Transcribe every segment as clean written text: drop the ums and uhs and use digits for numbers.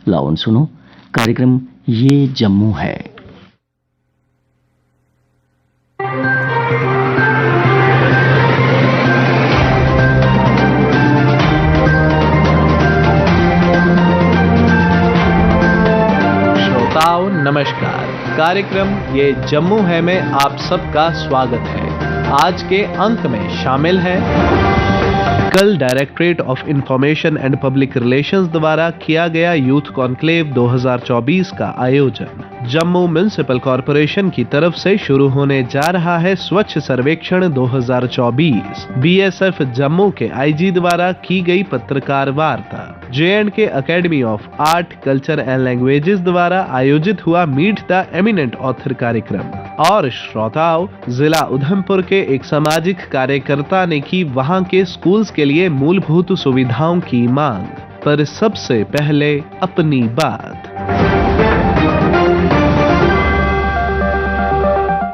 लाओ सुनो कार्यक्रम ये जम्मू है। नमस्कार, कार्यक्रम ये जम्मू है में आप सबका स्वागत है। आज के अंक में शामिल है कल directorate of information and public relations द्वारा किया गया यूथ कॉन्क्लेव 2024 का आयोजन। जम्मू म्युनिसिपल कॉरपोरेशन की तरफ से शुरू होने जा रहा है स्वच्छ सर्वेक्षण 2024। बीएसएफ जम्मू के आईजी द्वारा की गई पत्रकार वार्ता। J&K academy of art culture and languages द्वारा आयोजित हुआ मीट द एमिनेंट ऑथर कार्यक्रम। और श्रोताओं, जिला उधमपुर के एक सामाजिक कार्यकर्ता ने की वहां के स्कूल्स के लिए मूलभूत सुविधाओं की मांग। पर सबसे पहले अपनी बात।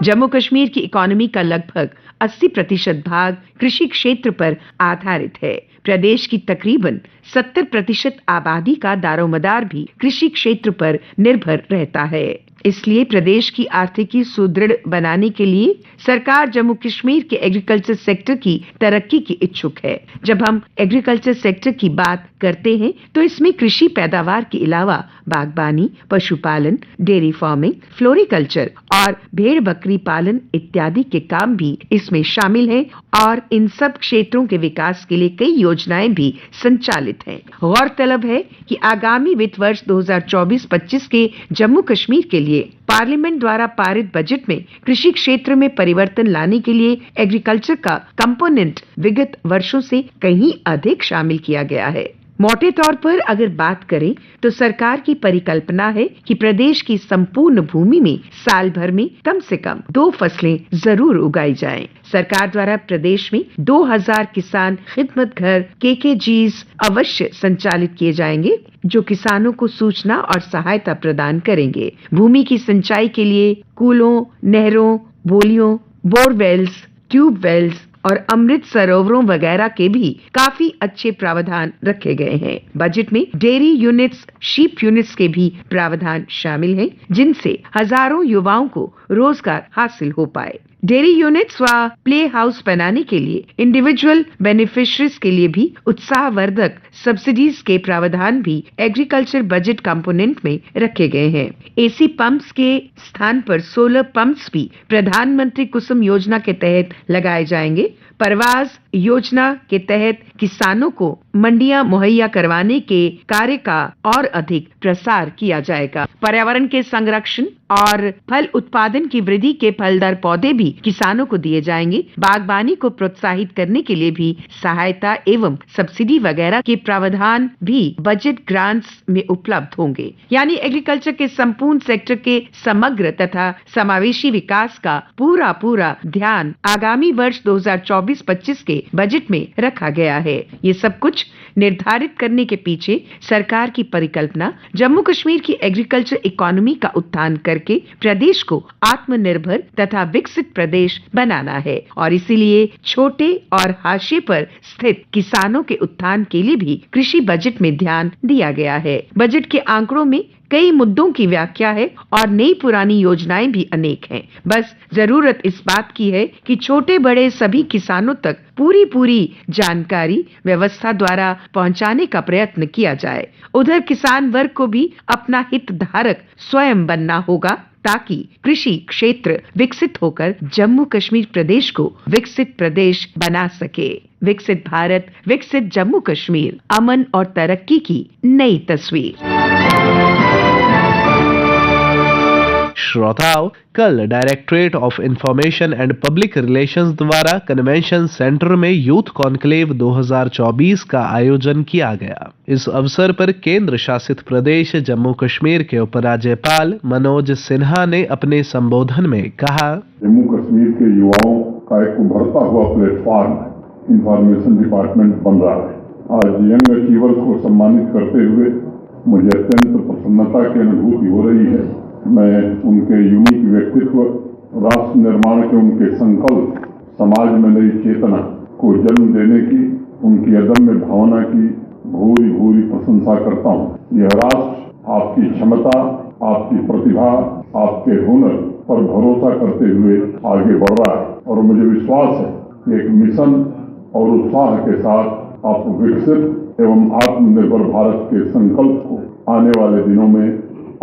जम्मू कश्मीर की इकोनॉमी का लगभग 80% भाग कृषि क्षेत्र पर आधारित है। प्रदेश की तकरीबन 70% आबादी का दारोमदार भी कृषि क्षेत्र पर निर्भर रहता है। इसलिए प्रदेश की आर्थिकी सुदृढ़ बनाने के लिए सरकार जम्मू कश्मीर के एग्रीकल्चर सेक्टर की तरक्की की इच्छुक है। जब हम एग्रीकल्चर सेक्टर की बात करते हैं तो इसमें कृषि पैदावार के अलावा बागबानी, पशुपालन, डेयरी फार्मिंग, फ्लोरिकल्चर और भेड़ बकरी पालन इत्यादि के काम भी इसमें शामिल हैं और इन सब क्षेत्रों के विकास के लिए कई योजनाएं भी संचालित हैं। गौरतलब है कि आगामी वित्त वर्ष 2024-25 के जम्मू कश्मीर के लिए पार्लियामेंट द्वारा पारित बजट में कृषि क्षेत्र में परिवर्तन लाने के लिए एग्रीकल्चर का कंपोनेंट विगत वर्षों से कहीं अधिक शामिल किया गया है। मोटे तौर पर अगर बात करें तो सरकार की परिकल्पना है कि प्रदेश की संपूर्ण भूमि में साल भर में कम से कम 2 फसलें जरूर उगाई जाएं। सरकार द्वारा प्रदेश में 2000 किसान खिदमत घर KKGs अवश्य संचालित किए जाएंगे, जो किसानों को सूचना और सहायता प्रदान करेंगे। भूमि की सिंचाई के लिए कूलों, नहरों, बोलियों, बोरवेल्स, ट्यूबवेल्स और अमृत सरोवरों वगैरह के भी काफी अच्छे प्रावधान रखे गए हैं। बजट में डेयरी यूनिट्स, शीप यूनिट्स के भी प्रावधान शामिल हैं, जिनसे हजारों युवाओं को रोजगार हासिल हो पाए। डेयरी यूनिट्स व प्ले हाउस बनाने के लिए इंडिविजुअल बेनिफिशरीज के लिए भी उत्साहवर्धक सब्सिडीज के प्रावधान भी एग्रीकल्चर बजट कंपोनेंट में रखे गए हैं। AC पंप्स के स्थान पर सोलर पंप्स भी प्रधानमंत्री कुसुम योजना के तहत लगाए जाएंगे। परवाज योजना के तहत किसानों को मंडियां मुहैया करवाने के कार्य का और अधिक प्रसार किया जाएगा। पर्यावरण के संरक्षण और फल उत्पादन की वृद्धि के फलदार पौधे भी किसानों को दिए जाएंगे। बागबानी को प्रोत्साहित करने के लिए भी सहायता एवं सब्सिडी वगैरह के प्रावधान भी बजट ग्रांट्स में उपलब्ध होंगे। यानी एग्रीकल्चर के संपूर्ण सेक्टर के समग्र तथा समावेशी विकास का पूरा ध्यान आगामी वर्ष 2024-25 के बजट में रखा गया है। ये सब कुछ निर्धारित करने के पीछे सरकार की परिकल्पना जम्मू कश्मीर की एग्रीकल्चर इकोनॉमी का उत्थान करके प्रदेश को आत्मनिर्भर तथा विकसित प्रदेश बनाना है और इसीलिए छोटे और हाशिए पर स्थित किसानों के उत्थान के लिए भी कृषि बजट में ध्यान दिया गया है। बजट के आंकड़ों में कई मुद्दों की व्याख्या है और नई पुरानी योजनाएं भी अनेक हैं। बस जरूरत इस बात की है कि छोटे बड़े सभी किसानों तक पूरी जानकारी व्यवस्था द्वारा पहुंचाने का प्रयत्न किया जाए। उधर किसान वर्ग को भी अपना हितधारक स्वयं बनना होगा ताकि कृषि क्षेत्र विकसित होकर जम्मू कश्मीर प्रदेश को विकसित प्रदेश बना सके। विकसित भारत, विकसित जम्मू कश्मीर, अमन और तरक्की की नई तस्वीर। श्रोताओं, कल directorate of information and public relations द्वारा कन्वेंशन सेंटर में यूथ कॉन्क्लेव 2024 का आयोजन किया गया। इस अवसर पर केंद्र शासित प्रदेश जम्मू कश्मीर के उपराज्यपाल मनोज सिन्हा ने अपने संबोधन में कहा, जम्मू कश्मीर के युवाओं का एक उभरता हुआ प्लेटफॉर्म इंफॉर्मेशन डिपार्टमेंट बन रहा है। आज यंग अचीवर्स को सम्मानित करते हुए मुझे अत्यंत प्रसन्नता की अनुभूति हो रही है। मैं उनके यूनिक व्यक्तित्व, राष्ट्र निर्माण के उनके संकल्प, समाज में नई चेतना को जन्म देने की उनकी अदम्य भावना की भूरी प्रशंसा करता हूँ। यह राष्ट्र आपकी क्षमता, आपकी प्रतिभा, आपके हुनर पर भरोसा करते हुए आगे बढ़ रहा है और मुझे विश्वास है कि एक मिशन और उत्साह के साथ आप विकसित एवं आत्मनिर्भर भारत के संकल्प को आने वाले दिनों में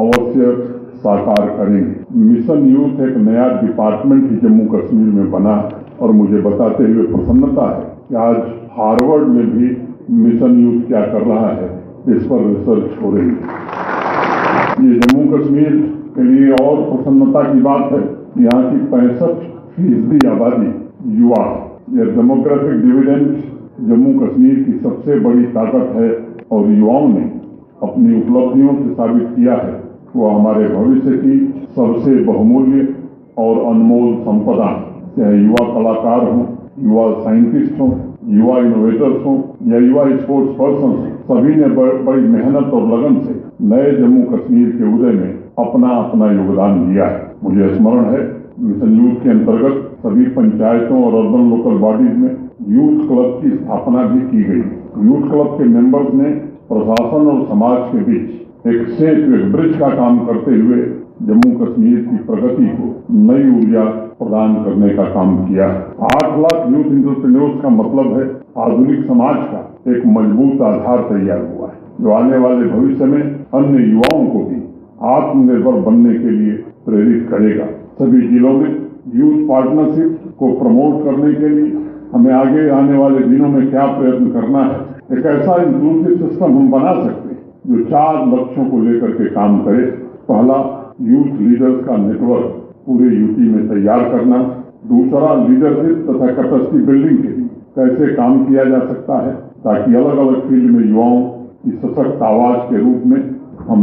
अवश्य साकार करेंगे। मिशन यूथ एक नया डिपार्टमेंट ही जम्मू कश्मीर में बना और मुझे बताते हुए प्रसन्नता है कि आज हार्वर्ड में भी मिशन यूथ क्या कर रहा है इस पर रिसर्च हो रही है। ये जम्मू कश्मीर के लिए और प्रसन्नता की बात है। यहाँ की 65% आबादी युवा। यह डेमोग्राफिक डिविडेंड जम्मू कश्मीर की सबसे बड़ी ताकत है और युवाओं ने अपनी उपलब्धियों से साबित किया है वो हमारे भविष्य की सबसे बहुमूल्य और अनमोल संपदा है। चाहे युवा कलाकार हों, युवा साइंटिस्ट हों, युवा इनोवेटर्स हों या युवा स्पोर्ट्स पर्सन, सभी ने बड़ी मेहनत और लगन से नए जम्मू कश्मीर के उदय में अपना अपना योगदान दिया है। मुझे स्मरण है मिशन यूथ के अंतर्गत सभी पंचायतों और अर्बन लोकल बॉडीज में यूथ क्लब की स्थापना भी की गई। यूथ क्लब के मेंबर्स ने प्रशासन और समाज के बीच एक सेतु, एक ब्रिज का काम करते हुए जम्मू कश्मीर की प्रगति को नई ऊर्जा प्रदान करने का काम किया। 8 लाख यूथ एंटरप्रेन्योर्स का मतलब है आधुनिक समाज का एक मजबूत आधार तैयार हुआ है जो आने वाले भविष्य में अन्य युवाओं को भी आत्मनिर्भर बनने के लिए प्रेरित करेगा। सभी जिलों में यूथ पार्टनरशिप को प्रमोट करने के लिए हमें आगे आने वाले दिनों में क्या प्रयत्न करना है। एक ऐसा इंक्लूसिव सिस्टम हम बना सकते हैं जो 4 लक्ष्यों को लेकर के काम करे। पहला, यूथ लीडर्स का नेटवर्क पूरे यूपी में तैयार करना। दूसरा, लीडरशिप तथा कैपेसिटी बिल्डिंग के लिए कैसे काम किया जा सकता है ताकि अलग अलग फील्ड में युवाओं की सशक्त आवाज के रूप में हम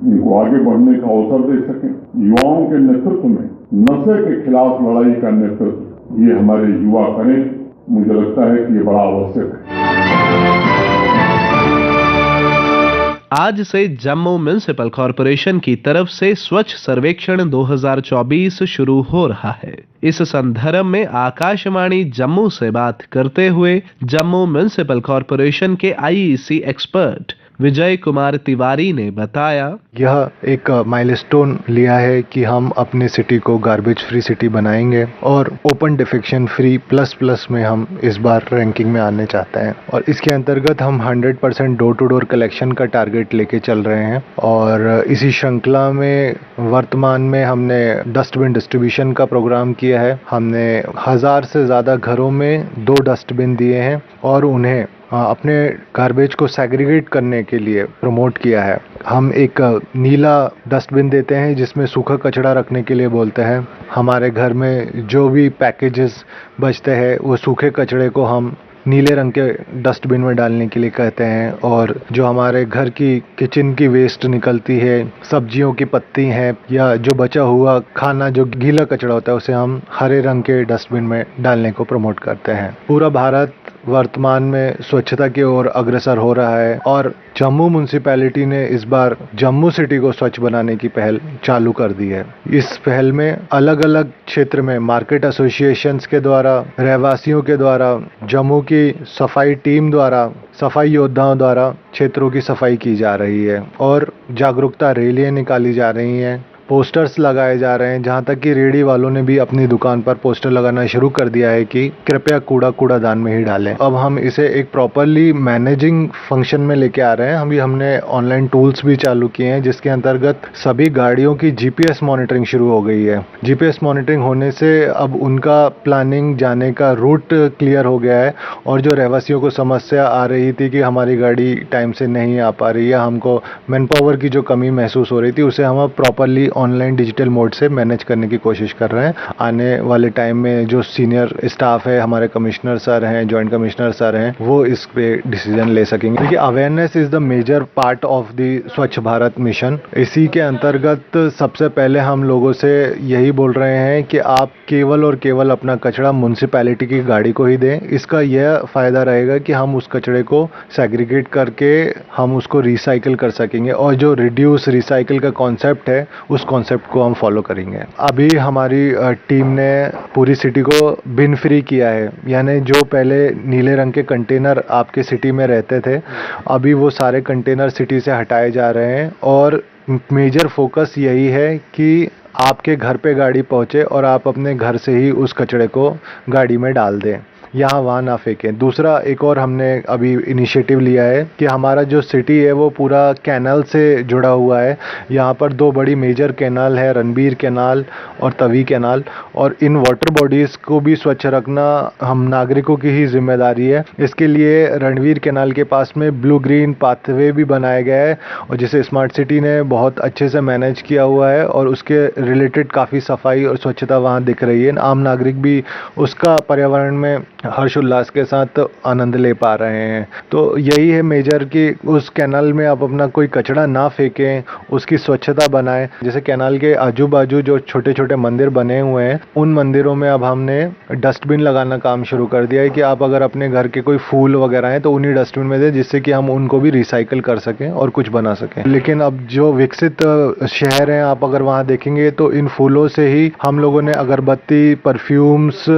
इनको आगे बढ़ने का अवसर दे सकें। युवाओं के नेतृत्व में नशे के खिलाफ लड़ाई का नेतृत्व ये हमारे युवा करें। मुझे लगता है कि ये बड़ा आवश्यक है। आज से जम्मू म्युनिसिपल कॉरपोरेशन की तरफ से स्वच्छ सर्वेक्षण 2024 शुरू हो रहा है। इस संदर्भ में आकाशवाणी जम्मू से बात करते हुए जम्मू म्युनिसिपल कॉरपोरेशन के आईईसी एक्सपर्ट विजय कुमार तिवारी ने बताया, यह एक माइलस्टोन लिया है कि हम अपने सिटी को गार्बेज फ्री सिटी बनाएंगे और ओपन डिफेक्शन फ्री प्लस में हम इस बार रैंकिंग में आने चाहते हैं। और इसके अंतर्गत हम 100% डोर टू डोर कलेक्शन का टारगेट लेके चल रहे हैं। और इसी श्रृंखला में वर्तमान में हमने डस्टबिन डिस्ट्रीब्यूशन का प्रोग्राम किया है। हमने 1000 से ज़्यादा घरों में 2 डस्टबिन दिए हैं और उन्हें अपने गार्बेज को सेग्रीगेट करने के लिए प्रमोट किया है। हम एक नीला डस्टबिन देते हैं जिसमें सूखा कचरा रखने के लिए बोलते हैं। हमारे घर में जो भी पैकेजेस बचते हैं वो सूखे कचरे को हम नीले रंग के डस्टबिन में डालने के लिए कहते हैं। और जो हमारे घर की किचन की वेस्ट निकलती है, सब्जियों की पत्ती हैं या जो बचा हुआ खाना जो गीला कचरा होता है उसे हम हरे रंग के डस्टबिन में डालने को प्रमोट करते हैं। पूरा भारत वर्तमान में स्वच्छता की ओर अग्रसर हो रहा है और जम्मू म्युनिसिपैलिटी ने इस बार जम्मू सिटी को स्वच्छ बनाने की पहल चालू कर दी है। इस पहल में अलग अलग क्षेत्र में मार्केट एसोसिएशंस के द्वारा, रहवासियों के द्वारा, जम्मू की सफाई टीम द्वारा, सफाई योद्धाओं द्वारा क्षेत्रों की सफाई की जा रही है और जागरूकता रैलियां निकाली जा रही हैं। पोस्टर्स लगाए जा रहे हैं, जहां तक कि रेहड़ी वालों ने भी अपनी दुकान पर पोस्टर लगाना शुरू कर दिया है कि कृपया कूड़ादान में ही डालें। अब हम इसे एक प्रॉपरली मैनेजिंग फंक्शन में लेके आ रहे हैं। हमने ऑनलाइन टूल्स भी चालू किए हैं जिसके अंतर्गत सभी गाड़ियों की जीपीएस मॉनिटरिंग शुरू हो गई है। जीपीएस मॉनिटरिंग होने से अब उनका प्लानिंग जाने का रूट क्लियर हो गया है और जो रहवासियों को समस्या आ रही थी कि हमारी गाड़ी टाइम से नहीं आ पा रही है, हमको मैन पावर की जो कमी महसूस हो रही थी, उसे हम अब प्रॉपरली ऑनलाइन डिजिटल मोड से मैनेज करने की कोशिश कर रहे हैं। आने वाले टाइम में जो सीनियर स्टाफ है, हमारे कमिश्नर सर हैं, जॉइंट कमिश्नर सर हैं, वो इस पे डिसीजन ले सकेंगे। देखिए, awareness is the major part of the Swachh Bharat mission. इसी के अंतर्गत सबसे पहले हम लोगों से यही बोल रहे हैं कि आप केवल और केवल अपना कचरा म्युनिसिपैलिटी की गाड़ी को ही दें। इसका यह फायदा रहेगा कि हम उस कचरे को सेग्रीगेट करके हम उसको रिसाइकिल कर सकेंगे और जो रिड्यूस रिसाइकिल का कॉन्सेप्ट है उस उस कॉन्सेप्ट को हम फॉलो करेंगे। अभी हमारी टीम ने पूरी सिटी को बिन फ्री किया है, यानी जो पहले नीले रंग के कंटेनर आपके सिटी में रहते थे, अभी वो सारे कंटेनर सिटी से हटाए जा रहे हैं और मेजर फोकस यही है कि आपके घर पे गाड़ी पहुंचे और आप अपने घर से ही उस कचरे को गाड़ी में डाल दें, यहाँ वहाँ ना फेंकें। दूसरा एक और हमने अभी इनिशिएटिव लिया है कि हमारा जो सिटी है वो पूरा कैनाल से जुड़ा हुआ है। यहाँ पर 2 बड़ी मेजर कैनाल है, रणबीर कैनाल और तवी कैनाल, और इन वाटर बॉडीज़ को भी स्वच्छ रखना हम नागरिकों की ही जिम्मेदारी है। इसके लिए रणबीर कैनाल के पास में ब्लू ग्रीन पाथवे भी बनाया गया है और जिसे स्मार्ट सिटी ने बहुत अच्छे से मैनेज किया हुआ है और उसके रिलेटेड काफ़ी सफाई और स्वच्छता वहाँ दिख रही है। आम नागरिक भी उसका पर्यावरण में हर्षोल्लास के साथ आनंद ले पा रहे हैं। तो यही है मेजर कि उस कैनाल में आप अपना कोई कचरा ना फेंकें, उसकी स्वच्छता बनाएं। जैसे कैनाल के आजू बाजू जो छोटे छोटे मंदिर बने हुए हैं, उन मंदिरों में अब हमने डस्टबिन लगाना काम शुरू कर दिया है कि आप अगर अपने घर के कोई फूल वगैरह हैं तो उन्हीं डस्टबिन में दें, जिससे कि हम उनको भी रिसाइकिल कर सकें और कुछ बना सकें। लेकिन अब जो विकसित शहर हैं, आप अगर वहाँ देखेंगे तो इन फूलों से ही हम लोगों ने अगरबत्ती, परफ्यूम्स,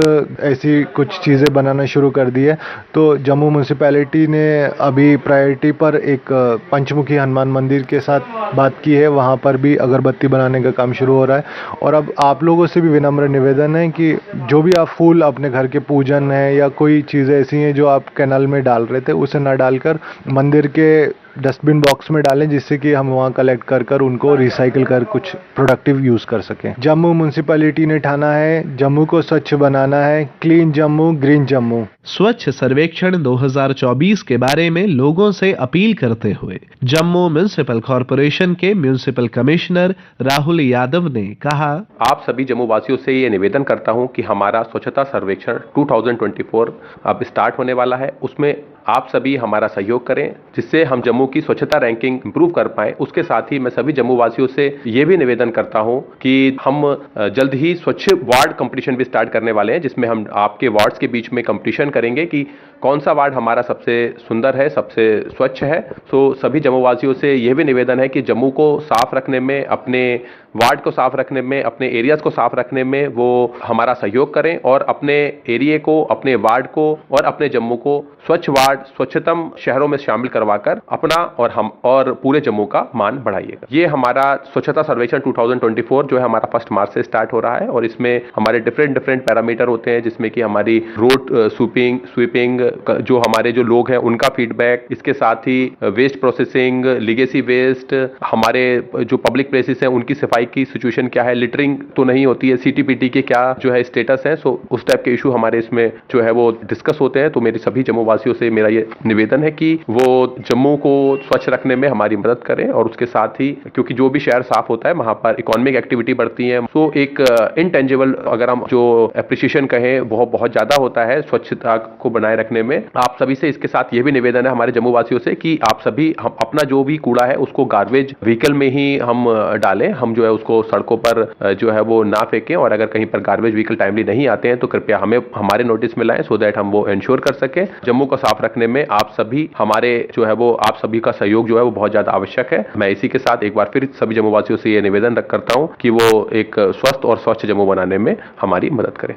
ऐसी कुछ चीज़ें बनाना शुरू कर दी है। तो जम्मू म्यूनसिपैलिटी ने अभी प्रायोरिटी पर एक पंचमुखी हनुमान मंदिर के साथ बात की है, वहाँ पर भी अगरबत्ती बनाने का काम शुरू हो रहा है। और अब आप लोगों से भी विनम्र निवेदन है कि जो भी आप फूल अपने घर के पूजन है या कोई चीज़ें ऐसी हैं जो आप कैनाल में डाल रहे थे, उसे ना डालकर मंदिर के डस्टबिन बॉक्स में डालें, जिससे कि हम वहाँ कलेक्ट कर उनको रिसाइकिल कर कुछ प्रोडक्टिव यूज़ कर सकें। जम्मू म्यूनसिपैलिटी ने ठाना है जम्मू को स्वच्छ बनाना है, क्लीन जम्मू, ग्रीन जम्मू। स्वच्छ सर्वेक्षण 2024 के बारे में लोगों से अपील करते हुए जम्मू म्युनिसिपल कॉरपोरेशन के म्युनिसिपल कमिश्नर राहुल यादव ने कहा, आप सभी जम्मू वासियों से ये निवेदन करता हूं कि हमारा स्वच्छता सर्वेक्षण 2024 अब स्टार्ट होने वाला है। उसमें आप सभी हमारा सहयोग करें, जिससे हम जम्मू की स्वच्छता रैंकिंग इंप्रूव कर पाएं। उसके साथ ही मैं सभी जम्मू वासियों से ये भी निवेदन करता हूं कि हम जल्द ही स्वच्छ वार्ड कंपटीशन भी स्टार्ट करने वाले हैं, जिसमें हम आपके वार्ड्स के बीच में कंपटीशन करेंगे कि कौन सा वार्ड हमारा सबसे सुंदर है, सबसे स्वच्छ है। तो सभी जम्मू वासियों से यह भी निवेदन है कि जम्मू को साफ रखने में, अपने वार्ड को साफ रखने में, अपने एरियाज को साफ रखने में वो हमारा सहयोग करें और अपने एरिया को, अपने वार्ड को और अपने जम्मू को स्वच्छ वार्ड, स्वच्छतम शहरों में शामिल करवाकर अपना और हम और पूरे जम्मू का मान बढ़ाइएगा। ये हमारा स्वच्छता सर्वेक्षण 2024 जो है हमारा 1 मार्च से स्टार्ट हो रहा है और इसमें हमारे डिफरेंट पैरामीटर होते हैं, जिसमें कि हमारी रोड स्वीपिंग, जो हमारे जो लोग हैं उनका फीडबैक, इसके साथ ही वेस्ट प्रोसेसिंग, लीगेसी वेस्ट, हमारे जो पब्लिक प्लेसेस हैं उनकी सफाई की सिचुएशन क्या है, लिटरिंग तो नहीं होती है, सीटीपीटी के क्या जो है स्टेटस है। सो उस टाइप के इशू हमारे इसमें जो है वो डिस्कस होते हैं। तो मेरी सभी जम्मू वासियों से मेरा ये निवेदन है कि वो जम्मू को स्वच्छ रखने में हमारी मदद करें और उसके साथ ही, क्योंकि जो भी शहर साफ होता है वहां पर इकोनॉमिक एक्टिविटी बढ़ती है। तो एक इनटेंजिबल अगर हम जो एप्रिसिएशन कहें वो बहुत ज्यादा होता है स्वच्छता को बनाए रखने में। आप सभी से इसके साथ ये भी निवेदन है हमारे जम्मू वासियों से कि आप सभी हम अपना जो भी कूड़ा है उसको गार्बेज व्हीकल में ही हम डालें, हम जो है उसको सड़कों पर जो है वो ना फेंकें और अगर कहीं पर गार्बेज व्हीकल टाइमली नहीं आते हैं तो कृपया हमें हमारे नोटिस में लाएं, सो दैट हम वो इंश्योर कर सकें। जम्मू को साफ रखने में आप सभी हमारे जो है वो आप सभी का सहयोग जो है वो बहुत ज्यादा आवश्यक है। मैं इसी के साथ एक बार फिर सभी जम्मू वासियों से ये निवेदन करता हूं कि वो एक स्वस्थ और स्वच्छ जम्मू बनाने में हमारी मदद करें।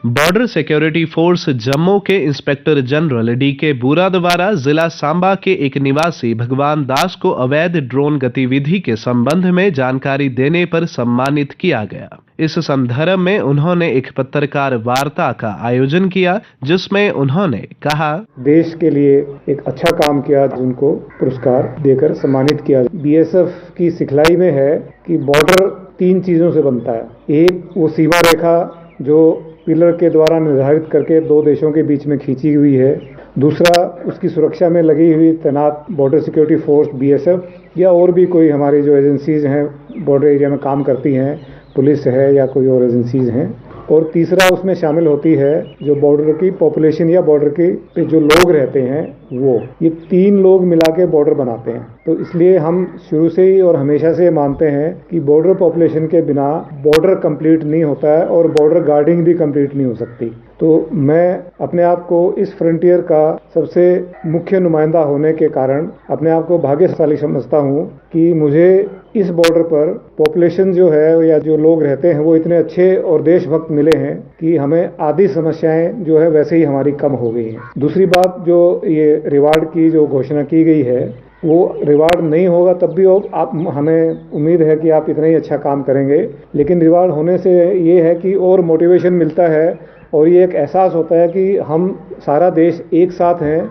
बॉर्डर सिक्योरिटी फोर्स जम्मू के इंस्पेक्टर जनरल डीके बुरा द्वारा जिला सांबा के एक निवासी भगवान दास को अवैध ड्रोन गतिविधि के संबंध में जानकारी देने पर सम्मानित किया गया। इस संदर्भ में उन्होंने एक पत्रकार वार्ता का आयोजन किया, जिसमें उन्होंने कहा, देश के लिए एक अच्छा काम किया, जिनको पुरस्कार देकर सम्मानित किया। बीएसएफ की सिखलाई में है कि बॉर्डर 3 चीजों से बनता है। एक वो सीमा रेखा जो पिलर के द्वारा निर्धारित करके 2 देशों के बीच में खींची हुई है। दूसरा, उसकी सुरक्षा में लगी हुई तैनात बॉर्डर सिक्योरिटी फोर्स बीएसएफ या और भी कोई हमारी जो एजेंसीज हैं बॉर्डर एरिया में काम करती हैं, पुलिस है या कोई और एजेंसीज हैं। और तीसरा उसमें शामिल होती है जो बॉर्डर की पॉपुलेशन या बॉर्डर के पे जो लोग रहते हैं वो, ये 3 लोग मिला के बॉर्डर बनाते हैं। तो इसलिए हम शुरू से ही और हमेशा से मानते हैं कि बॉर्डर पॉपुलेशन के बिना बॉर्डर कंप्लीट नहीं होता है और बॉर्डर गार्डिंग भी कंप्लीट नहीं हो सकती। तो मैं अपने आप को इस फ्रंटियर का सबसे मुख्य नुमाइंदा होने के कारण अपने आप को भाग्यशाली समझता हूँ कि मुझे इस बॉर्डर पर पॉपुलेशन जो है या जो लोग रहते हैं वो इतने अच्छे और देशभक्त मिले हैं कि हमें आधी समस्याएं जो है वैसे ही हमारी कम हो गई हैं। दूसरी बात, जो ये रिवार्ड की जो घोषणा की गई है वो रिवार्ड नहीं होगा तब भी आप हमें उम्मीद है कि आप इतना ही अच्छा काम करेंगे, लेकिन रिवार्ड होने से ये है कि और मोटिवेशन मिलता है और ये एक एहसास होता है कि हम सारा देश एक साथ हैं,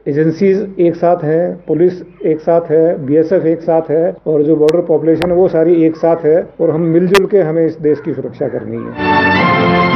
एजेंसीज एक साथ हैं, पुलिस एक साथ है, बीएसएफ एक साथ है और जो बॉर्डर पॉपुलेशन है वो सारी एक साथ है और हम मिलजुल के हमें इस देश की सुरक्षा करनी है।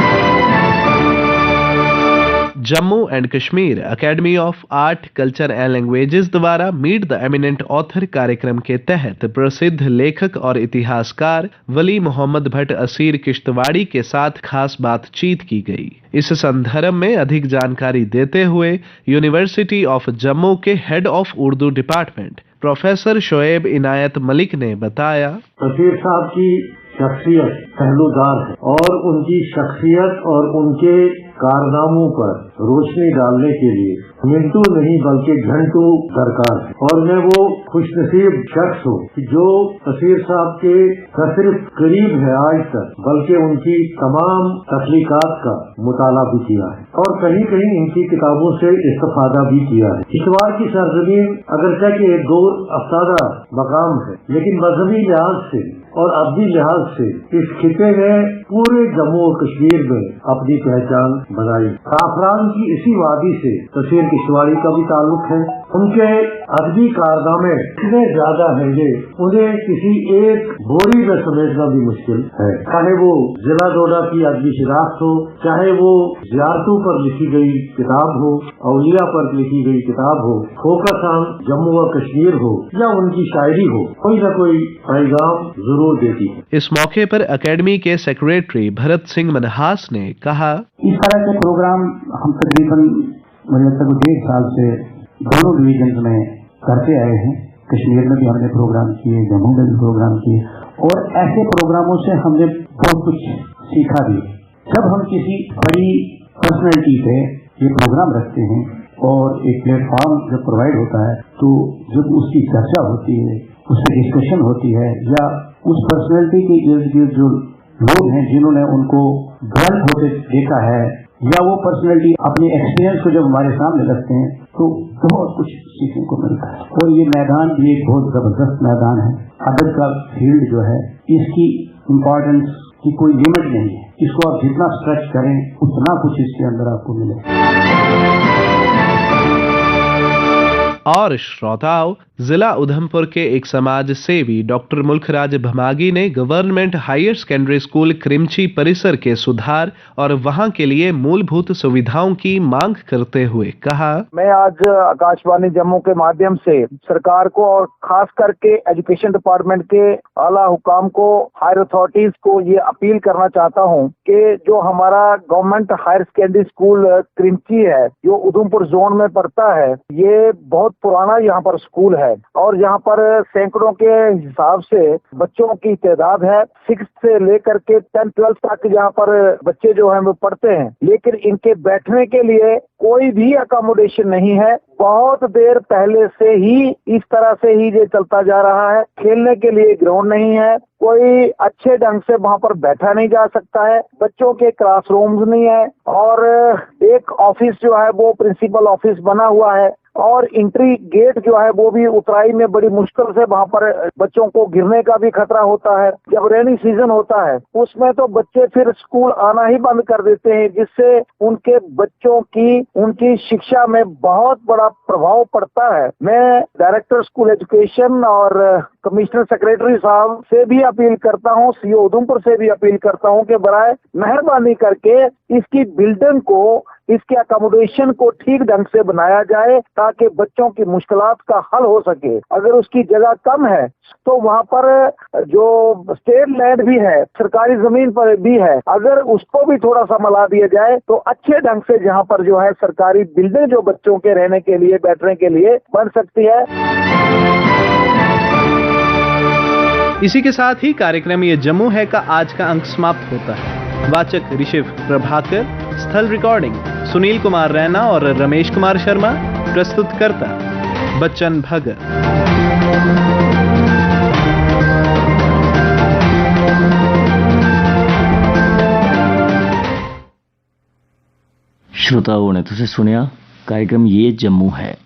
Jammu and Kashmir academy of art, culture and languages द्वारा मीट द एमिनेंट ऑथर कार्यक्रम के तहत प्रसिद्ध लेखक और इतिहासकार वली मोहम्मद भट्ट असीर किश्तवाड़ी के साथ खास बातचीत की गई। इस संदर्भ में अधिक जानकारी देते हुए यूनिवर्सिटी ऑफ जम्मू के head of Urdu department professor Shoaib Inayat Malik ने बताया, असीर साहब की शख्सियत पहलूदार है और उनकी शख्सियत और उनके कारनामों पर रोशनी डालने के लिए मिनटों नहीं बल्कि घंटों दरकार है। और मैं वो खुशनसीब शख्स हूँ कि जो असीर साहब के न सिर्फ करीब है आज तक, बल्कि उनकी तमाम तख्लीकात का मुताला भी किया है और कहीं कहीं इनकी किताबों से इस्तेफादा भी किया है। इतवार की सरजमीन अगरचे कि एक दो अफ्तादा मकाम है, लेकिन मजहबी लिहाज से और अदबी लिहाज से इस खिते ने पूरे जम्मू और कश्मीर में अपनी पहचान बनाई। काफरान की इसी वादी से तसीर किश्तवाड़ी का भी ताल्लुक है। उनके अदबी कारनामे इतने ज्यादा हैं कि उन्हें किसी एक बोरी में समेटना भी मुश्किल है। चाहे वो जिला डोडा की अदबी शिनाख्त हो, चाहे वो जियारतों पर लिखी गई किताब हो, औलिया पर लिखी गई किताब हो, फोकस ऑन जम्मू और कश्मीर हो या उनकी शायरी हो, कोई न कोई पैगाम जरूर देती है। इस मौके पर एकेडमी के सेक्रेटरी भरत सिंह मनहास ने कहा, इस तरह के प्रोग्राम हम तकरीबन मुझे लगता है 1.5 साल से दोनों डिवीजन में करते आए हैं। कश्मीर में भी हमने प्रोग्राम किए, जम्मू में भी प्रोग्राम किए और ऐसे प्रोग्रामों से हमने बहुत कुछ सीखा भी। जब हम किसी बड़ी पर्सनैलिटी पे ये प्रोग्राम रखते हैं और एक प्लेटफॉर्म जब प्रोवाइड होता है तो जब उसकी चर्चा होती है, उससे डिस्कशन होती है या उस पर्सनैलिटी के इर्द गिर्द जो लोग हैं जिन्होंने उनको डेवलप होते देखा है या वो पर्सनैलिटी अपने एक्सपीरियंस को जब हमारे सामने रखते हैं तो बहुत कुछ सीखने को मिलता है। और ये मैदान भी एक बहुत जबरदस्त मैदान है। अदब का फील्ड जो है इसकी इम्पोर्टेंस की कोई लिमिट नहीं है। इसको आप जितना स्ट्रेच करें उतना कुछ इसके अंदर आपको मिले। और श्रोताओं, जिला उधमपुर के एक समाज सेवी डॉक्टर मुल्खराज भमागी ने government higher secondary school Krimchi परिसर के सुधार और वहां के लिए मूलभूत सुविधाओं की मांग करते हुए कहा, मैं आज आकाशवाणी जम्मू के माध्यम से सरकार को और खास करके एजुकेशन डिपार्टमेंट के आला हुकाम को, हायर अथॉरिटीज को ये अपील करना चाहता हूँ कि जो हमारा government higher secondary school Krimchi है जो उधमपुर जोन में पड़ता है, ये बहुत पुराना यहाँ पर स्कूल है और यहाँ पर सैकड़ों के हिसाब से बच्चों की तादाद है। 6 से लेकर के 10-12 तक यहाँ पर बच्चे जो हैं वो पढ़ते हैं, लेकिन इनके बैठने के लिए कोई भी अकोमोडेशन नहीं है। बहुत देर पहले से ही इस तरह से ही ये चलता जा रहा है। खेलने के लिए ग्राउंड नहीं है, कोई अच्छे ढंग से वहाँ पर बैठा नहीं जा सकता है, बच्चों के क्लासरूम्स नहीं है और एक ऑफिस जो है वो प्रिंसिपल ऑफिस बना हुआ है और एंट्री गेट जो है वो भी उतराई में बड़ी मुश्किल से वहाँ पर बच्चों को गिरने का भी खतरा होता है। जब रेनी सीजन होता है उसमें तो बच्चे फिर स्कूल आना ही बंद कर देते हैं, जिससे उनके बच्चों की उनकी शिक्षा में बहुत बड़ा प्रभाव पड़ता है। मैं डायरेक्टर स्कूल एजुकेशन और कमिश्नर सेक्रेटरी साहब से भी अपील करता हूँ, सीओ उधमपुर से भी अपील करता हूँ कि बराए मेहरबानी करके इसकी बिल्डिंग को इसके अकोमोडेशन को ठीक ढंग से बनाया जाए ताकि बच्चों की मुश्किलात का हल हो सके। अगर उसकी जगह कम है तो वहाँ पर जो स्टेट लैंड भी है, सरकारी जमीन पर भी है, अगर उसको भी थोड़ा सा मिला दिया जाए तो अच्छे ढंग से जहाँ पर जो है सरकारी बिल्डिंग जो बच्चों के रहने के लिए, बैठने के लिए बन सकती है। इसी के साथ ही कार्यक्रम ये जम्मू है का आज का अंक समाप्त होता है। वाचक ऋषिव प्रभाकर, स्थल रिकॉर्डिंग सुनील कुमार रैना और रमेश कुमार शर्मा, प्रस्तुतकर्ता बच्चन भगत। श्रोताओं ने तुझे सुनिया कार्यक्रम ये जम्मू है।